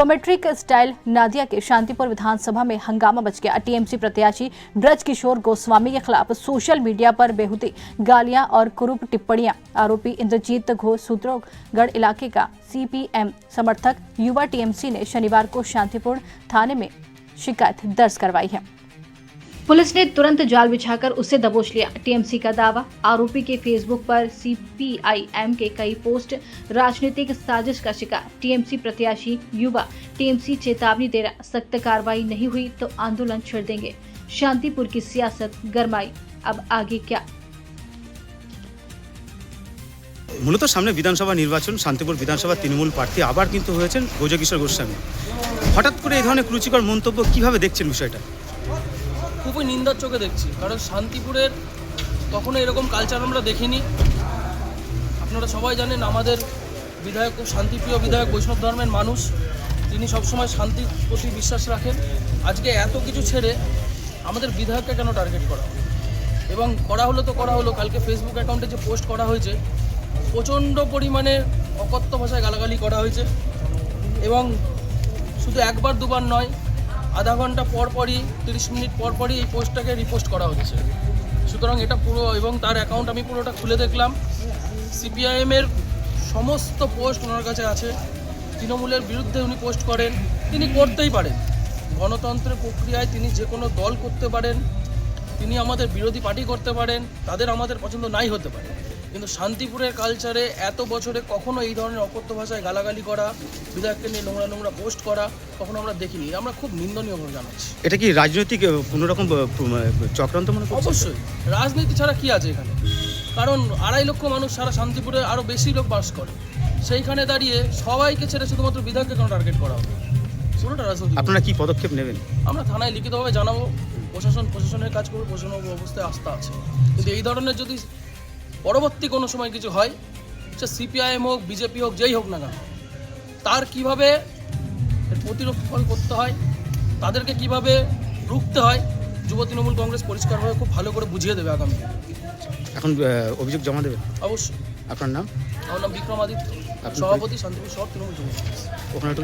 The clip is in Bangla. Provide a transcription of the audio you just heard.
डोमेट्रिक स्टाइल नादिया के शांतिपुर विधानसभा में हंगामा मच गया। टीएमसी प्रत्याशी ब्रज किशोर गोस्वामी के खिलाफ सोशल मीडिया पर बेहुदी गालियां और कुरूप टिप्पणियां। आरोपी इंद्रजीत घोष सूत्रोगढ़ इलाके का सीपीएम समर्थक युवा टीएमसी ने शनिवार को शांतिपुर थाने में शिकायत दर्ज करवाई है। पुलिस ने तुरंत जाल बिछाकर उसे दबोच लिया। टीएमसी का दावा, आरोपी के फेसबुक पर सीपीआईएम के कई पोस्ट राजनीतिक साजिश का शिकार। टीएमसी प्रत्याशी युवा टीएमसी चेतावनी दे रहा, सख्त कार्रवाई नहीं हुई तो आंदोलन छेड़ देंगे। शांतिपुर की सियासत गरमाई, अब आगे क्या? মূলত সামনে বিধানসভা নির্বাচন, শান্তিপুর বিধানসভা তৃণমূল প্রার্থী আবার কিন্তু হয়েছেন ব্রজ কিশোর গোস্বামী। হঠাৎ করে এই ধরনের কুরুচিকর মন্তব্য কিভাবে দেখছেন বিষয়টা? খুবই নিন্দার চোখে দেখছি, কারণ শান্তিপুরের কখনো এরকম কালচার আমরা দেখিনি। আপনারা সবাই জানেন আমাদের বিধায়ক খুব শান্তিপ্রিয় বিধায়ক, বৈষ্ণব ধর্মের মানুষ, তিনি সবসময় শান্তির প্রতি বিশ্বাস রাখেন। আজকে এত কিছু ছেড়ে আমাদের বিধায়ককে কেন টার্গেট করা হলো? এবং করা হলো তো করা হলো, কালকে ফেসবুক অ্যাকাউন্টে যে পোস্ট করা হয়েছে প্রচণ্ড পরিমাণে অকথ্য ভাষায় গালাগালি করা হয়েছে এবং শুধু একবার দুবার নয়, আধা ঘন্টা পর পরই 30 মিনিট পর পরই এই পোস্টটাকে রিপোস্ট করা হচ্ছে। সুতরাং এটা পুরো, এবং তার অ্যাকাউন্ট আমি পুরোটা খুলে দেখলাম, সিপিআইএমের সমস্ত পোস্ট ওনার কাছে আছে। তৃণমূলের বিরুদ্ধে উনি পোস্ট করেন, তিনি করতেই পারেন। গণতন্ত্রের প্রক্রিয়ায় তিনি যে কোনো দল করতে পারেন, তিনি আমাদের বিরোধী পার্টি করতে পারেন, তাদের আমাদের পছন্দ নাই হতে পারে, কিন্তু শান্তিপুরের কালচারে এত বছরে কখনো এই ধরনের অকথ্য ভাষায় গালাগালি করা, বিধায়ককে নিয়ে নোংরা নোংরা পোস্ট করা কখনো আমরা দেখিনি। আমরা খুব নিন্দনীয়ভাবে জানাচ্ছি। এটা কি রাজনৈতিক কোনোরকম চক্রান্ত মনে করছেন? অবশ্যই রাজনীতি ছাড়া কি আছে এখানে? কারণ 2.5 লক্ষ মানুষ সারা শান্তিপুরে, আরও বেশি লোক বাস করে, সেইখানে দাঁড়িয়ে সবাইকে ছেড়ে শুধুমাত্র বিধায়ককে কেন টার্গেট করা হবে? পুরোটা রাজনীতি। আপনারা কি পদক্ষেপ নেবেন? আমরা থানায় লিখিতভাবে জানাবো, প্রশাসনের কাজ করবো, প্রশাসন অবস্থায় আস্থা আছে, কিন্তু এই ধরনের যদি পরবর্তী কোনো সময় কিছু হয়, সে সিপিআইএম হোক, বিজেপি হোক, যেই হোক না কেন, তার কীভাবে প্রতিরক্ষণ করতে হয়, তাদেরকে কিভাবে রুখতে হয়, যুব তৃণমূল কংগ্রেস পরিষ্কারভাবে খুব ভালো করে বুঝিয়ে দেবে আগামী। এখন অভিযোগ জমা দেবেন? অবশ্যই। আপনার নাম? আমার নাম বিক্রম আদিত্য, সভাপতি শান্তিপুর শহর তৃণমূল যুব কংগ্রেস। ওখানে